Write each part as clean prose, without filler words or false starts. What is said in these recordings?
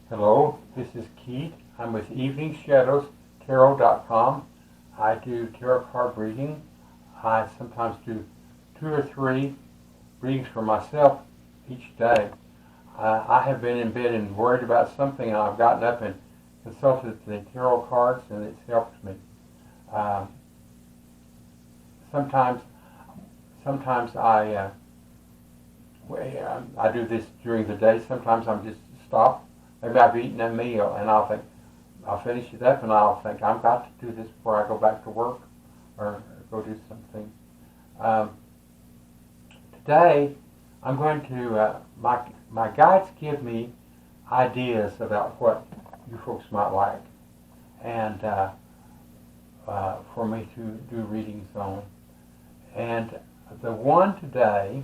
Hello, this is Keith. I'm with Evening Shadows Tarot.com. I do tarot card reading. I sometimes do 2 or 3 readings for myself each day. I have been in bed and worried about something, and I've gotten up and consulted the tarot cards, and it's helped me. Um, sometimes, sometimes I do this during the day. Sometimes I'm just stopped. Maybe I've eaten a meal, and I'll finish it up, and I'll think I've got to do this before I go back to work or go do something. Um, Today, I'm going to my guides give me ideas about what you folks might like, and for me to do readings on. And the one today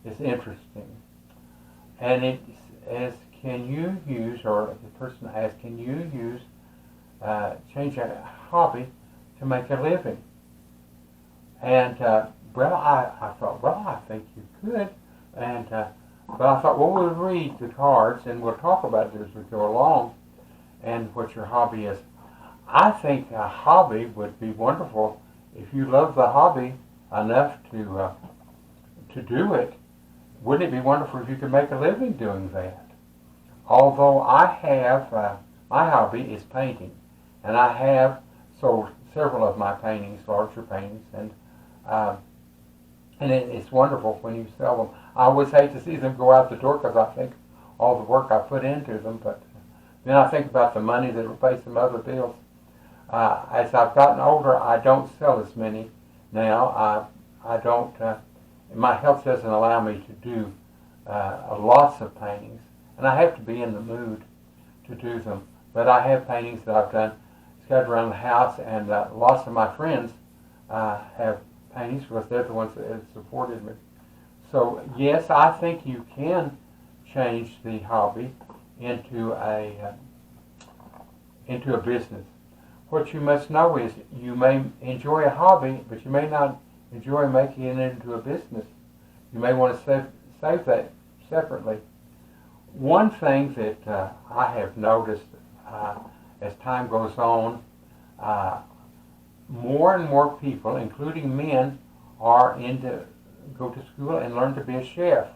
is interesting, and it says, can you use, or the person asks, can you use, change a hobby to make a living? And well, I thought, well, I think you could, and but I thought, well, we'll read the cards and we'll talk about it as we go along, and what your hobby is. I think a hobby would be wonderful if you love the hobby enough to do it. Wouldn't it be wonderful if you could make a living doing that? Although I have, my hobby is painting, and I have sold several of my paintings, larger paintings, and it's wonderful when you sell them. I always hate to see them go out the door because I think all the work I put into them, but then I think about the money that will pay some other bills. As I've gotten older, I don't sell as many now. I don't, my health doesn't allow me to do lots of paintings, and I have to be in the mood to do them. But I have paintings that I've done scattered around the house, and lots of my friends have paintings because they're the ones that have supported me. So yes, I think you can change the hobby into a business. What you must know is you may enjoy a hobby, but you may not enjoy making it into a business. You may want to save that separately. One thing that I have noticed as time goes on, more and more people, including men, are go to school and learn to be a chef.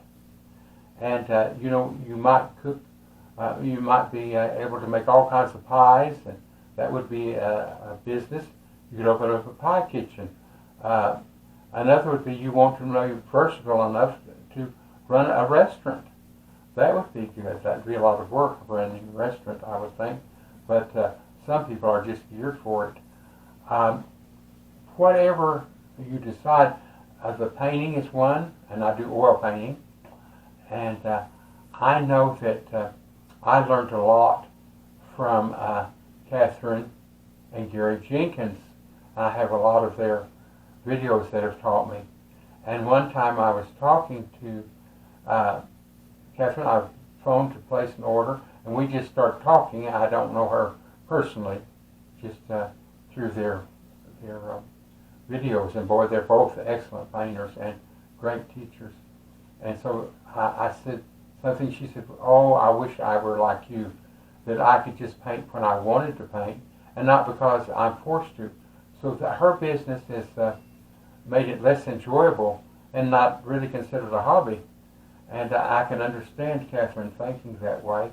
And you might cook, you might be able to make all kinds of pies, and that would be a business. You could open up a pie kitchen. Another would be you want to know you're versatile enough to run a restaurant. That would be good. That'd be a lot of work running a restaurant, I would think. But some people are just geared for it. Whatever you decide, the painting is one, and I do oil painting. And I know that I learned a lot from Catherine and Gary Jenkins. I have a lot of their videos that have taught me. And one time I was talking to Catherine. I phoned to place an order, and we just started talking. I don't know her personally, just through their videos. And boy, they're both excellent painters and great teachers. And so I said something. She said, "Oh, I wish I were like you, that I could just paint when I wanted to paint, and not because I'm forced to." So her business has made it less enjoyable and not really considered a hobby. And I can understand Catherine thinking that way,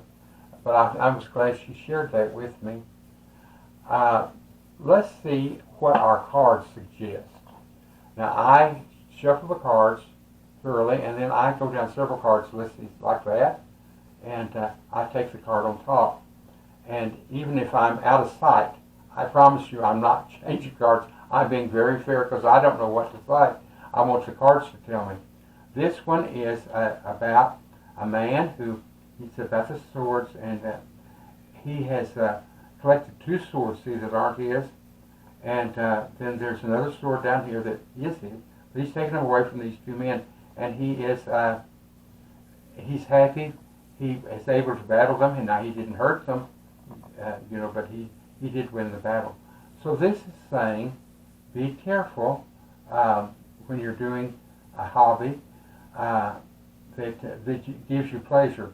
but I was glad she shared that with me. Let's see what our cards suggest. Now, I shuffle the cards thoroughly, and then I go down several cards listed like that, and I take the card on top. And even if I'm out of sight, I promise you I'm not changing cards. I'm being very fair because I don't know what to say. I want the cards to tell me. This one is about a man who, he's about the swords, and he has collected 2 swords, see, that aren't his. And then there's another sword down here that is his. But he's taken them away from these 2 men, and he is he's happy. He is able to battle them, and now he didn't hurt them, but he did win the battle. So this is saying, be careful when you're doing a hobby that gives you pleasure.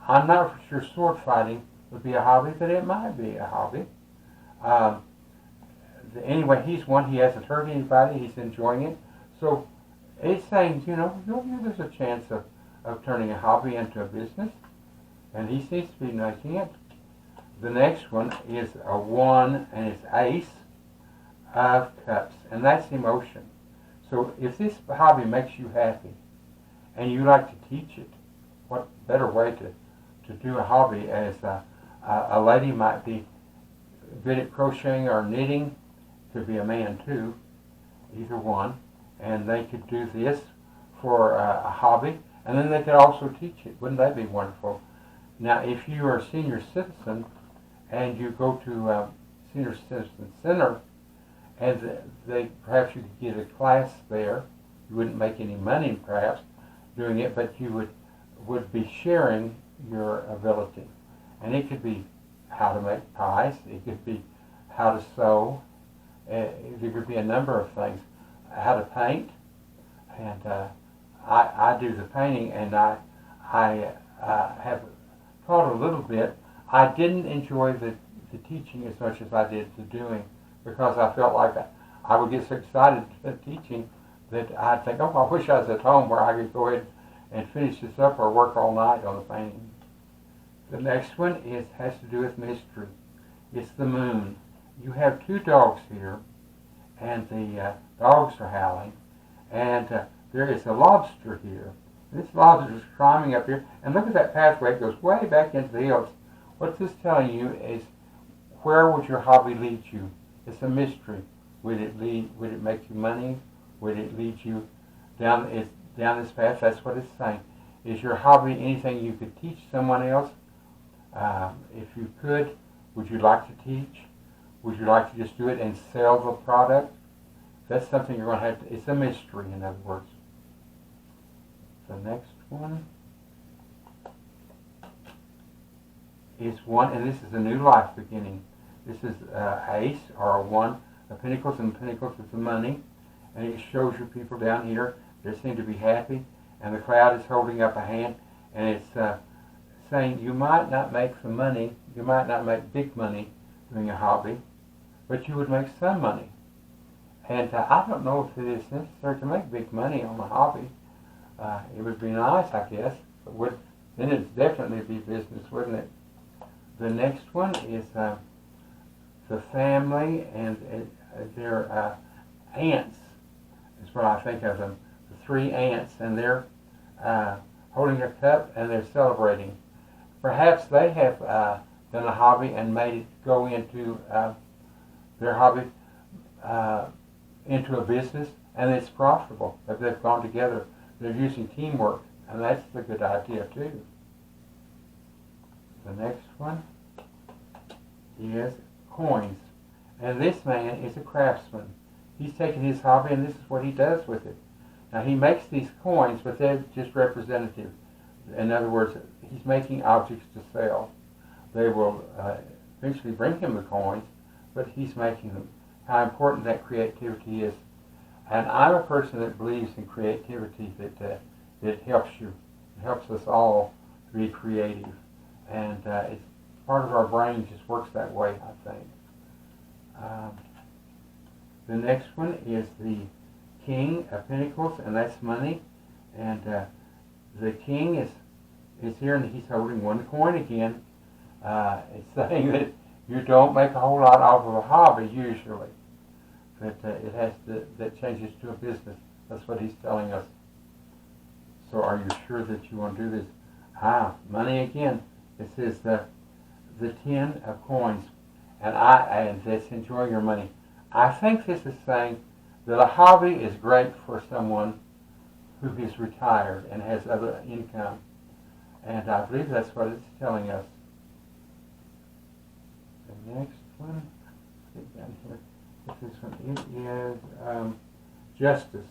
I'm not for sure sword fighting would be a hobby, but it might be a hobby. Um, anyway, he's one. He hasn't hurt anybody. He's enjoying it. So it's saying, there's a chance of turning a hobby into a business, and he seems to be making it. The next one is a 1, and it's Ace of Cups, and that's emotion. So if this hobby makes you happy, and you like to teach it, what better way to do a hobby as a lady might be good at crocheting or knitting, could be a man too, either one, and they could do this for a hobby, and then they could also teach it. Wouldn't that be wonderful? Now, if you are a senior citizen and you go to Senior Citizen Center, and perhaps you could get a class there. You wouldn't make any money, perhaps, doing it, but you would be sharing your ability. And it could be how to make pies. It could be how to sew. There could be a number of things. How to paint. And I do the painting, and I have taught a little bit. I didn't enjoy the teaching as much as I did the doing, because I felt like I would get so excited at teaching that I'd think, I wish I was at home where I could go ahead and finish this up or work all night on the painting. The next one has to do with mystery. It's the moon. You have 2 dogs here, and the dogs are howling, and there is a lobster here. This lobster is climbing up here, and look at that pathway. It goes way back into the hills. What this is telling you is, where would your hobby lead you? It's a mystery. Would it make you money? Would it lead you down this path? That's what it's saying. Is your hobby anything you could teach someone else? If you could, would you like to teach? Would you like to just do it and sell the product? That's something you're going to have to, it's a mystery, in other words. The next one is 1, and this is a new life beginning. This is Ace, or a 1 of Pentacles, and Pentacles is the money. And it shows you people down here, they seem to be happy, and the crowd is holding up a hand, and it's saying you might not make some money, you might not make big money doing a hobby, but you would make some money. And I don't know if it is necessary to make big money on a hobby. It would be nice, I guess. But then it'd definitely be business, wouldn't it? The next one is the family and their aunts, is what I think of them. The 3 aunts, and they're holding a cup and they're celebrating. Perhaps they have done a hobby and made it go into their hobby into a business, and it's profitable. If they've gone together, they're using teamwork, and that's a good idea too. The next one is coins, and this man is a craftsman. He's taken his hobby, and this is what he does with it. Now, he makes these coins, but they're just representative. In other words, he's making objects to sell. They will eventually bring him the coins, but he's making them. How important that creativity is. And I'm a person that believes in creativity, that helps you. It helps us all to be creative. And it's part of our brain just works that way, I think. The next one is the King of Pentacles, and that's money. And the King is here, and he's holding 1 coin again. It's saying that you don't make a whole lot off of a hobby usually, but that changes to a business. That's what he's telling us. So, are you sure that you want to do this? Money again. It says the 10 of coins, and that's enjoying your money. I think this is saying that a hobby is great for someone who is retired and has other income, and I believe that's what it's telling us. The next one, let's get down here. This one, it is justice.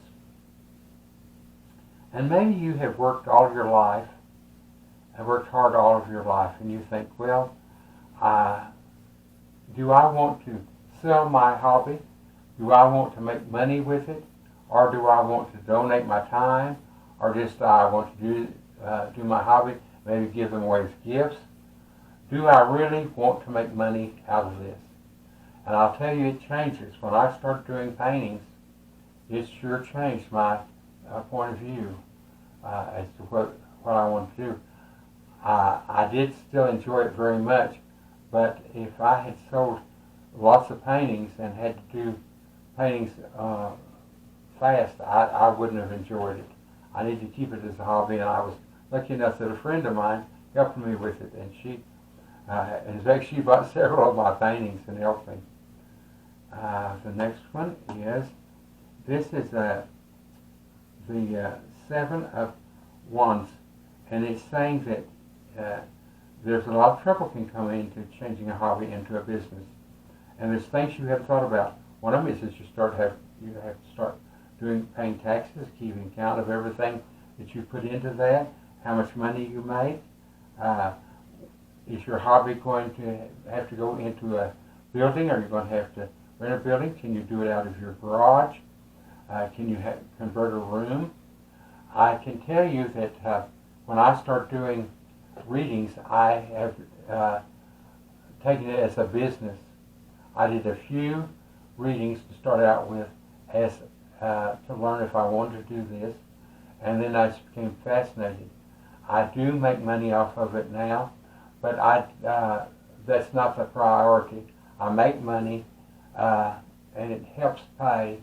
And maybe you have worked all your life, and worked hard all of your life, and you think, well, do I want to sell my hobby? Do I want to make money with it? Or do I want to donate my time? Or just I want to do my hobby, maybe give them away as gifts? do I really want to make money out of this? And I'll tell you, it changes. When I started doing paintings, it sure changed my point of view as to what I want to do. I did still enjoy it very much, but if I had sold lots of paintings and had to do paintings fast, I wouldn't have enjoyed it. I need to keep it as a hobby, and I was lucky enough that a friend of mine helped me with it, and in fact, she bought several of my paintings and helped me. The next one is, this is the Seven of Wands, and it's saying that there's a lot of trouble can come into changing a hobby into a business, and there's things you haven't thought about. One of them is that you have to start paying taxes, keeping count of everything that you put into that, how much money you make. Is your hobby going to have to go into a building? Are you going to have to rent a building? Can you do it out of your garage? Can you convert a room? I can tell you that when I start doing readings, I have taken it as a business. I did a few readings to start out with as to learn if I wanted to do this, and then I became fascinated. I do make money off of it now, but that's not the priority. I make money, and it helps pay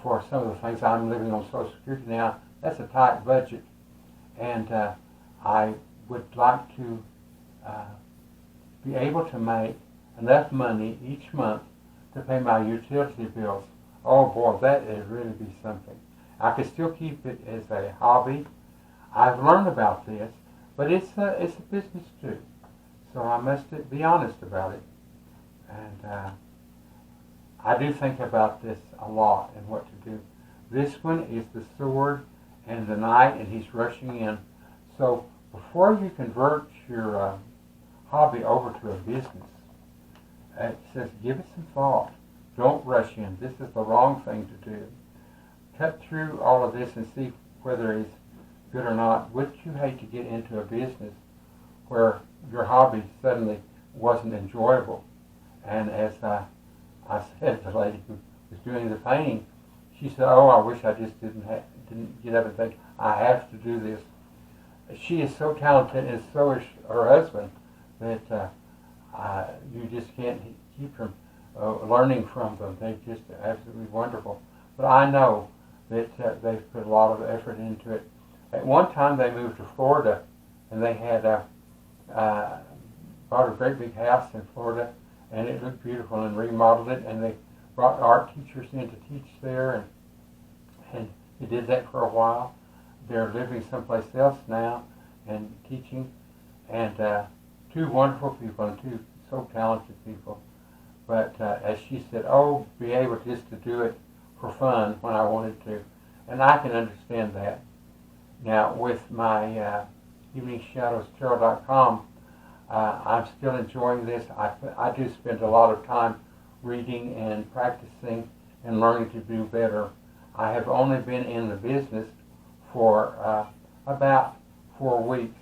for some of the things. I'm living on Social Security now. That's a tight budget, and I would like to be able to make enough money each month to pay my utility bills. Oh boy, that would really be something. I could still keep it as a hobby. I've learned about this, but it's a business too. So I must be honest about it. And I do think about this a lot and what to do. This one is the Sword and the Knight, and he's rushing in. So before you convert your hobby over to a business, it says give it some thought. Don't rush in. This is the wrong thing to do. Cut through all of this and see whether it's good or not. Wouldn't you hate to get into a business where your hobby suddenly wasn't enjoyable? And as I said, the lady who was doing the painting, she said, "Oh, I wish I just didn't get up and think I have to do this." She is so talented, and so is her husband, that you just can't keep from learning from them. They're just absolutely wonderful. But I know that they've put a lot of effort into it. At one time, they moved to Florida, and they had bought a great big house in Florida, and it looked beautiful, and remodeled it, and they brought art teachers in to teach there, and they did that for a while. They're living someplace else now and teaching, and two wonderful people and two so talented people. But as she said, oh, be able just to do it for fun when I wanted to. And I can understand that. Now, with my EveningShadowsTarot.com, I'm still enjoying this. I do spend a lot of time reading and practicing and learning to do better. I have only been in the business for about 4 weeks,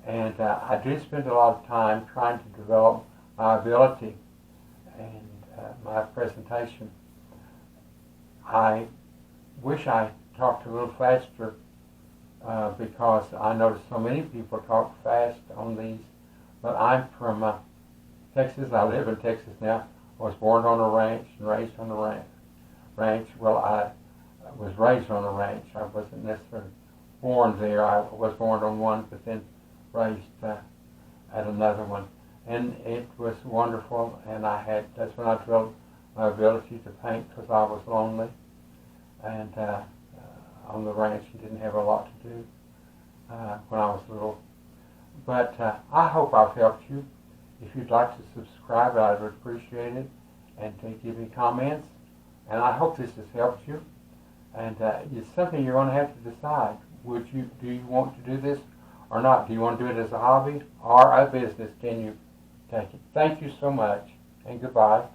and I do spend a lot of time trying to develop my ability and my presentation. I wish I talked a little faster because I notice so many people talk fast on these, but I'm from Texas. I live in Texas now. I was born on a ranch and raised on a ranch. Well, I was raised on a ranch. I wasn't necessarily born there. I was born on one, but then raised at another one. And it was wonderful, and that's when I developed my ability to paint, because I was lonely and on the ranch and didn't have a lot to do when I was little. But I hope I've helped you. If you'd like to subscribe, I would appreciate it, and to give me comments. And I hope this has helped you. And it's something you're going to have to decide. Do you want to do this or not? Do you want to do it as a hobby or a business? Can you take it? Thank you so much, and goodbye.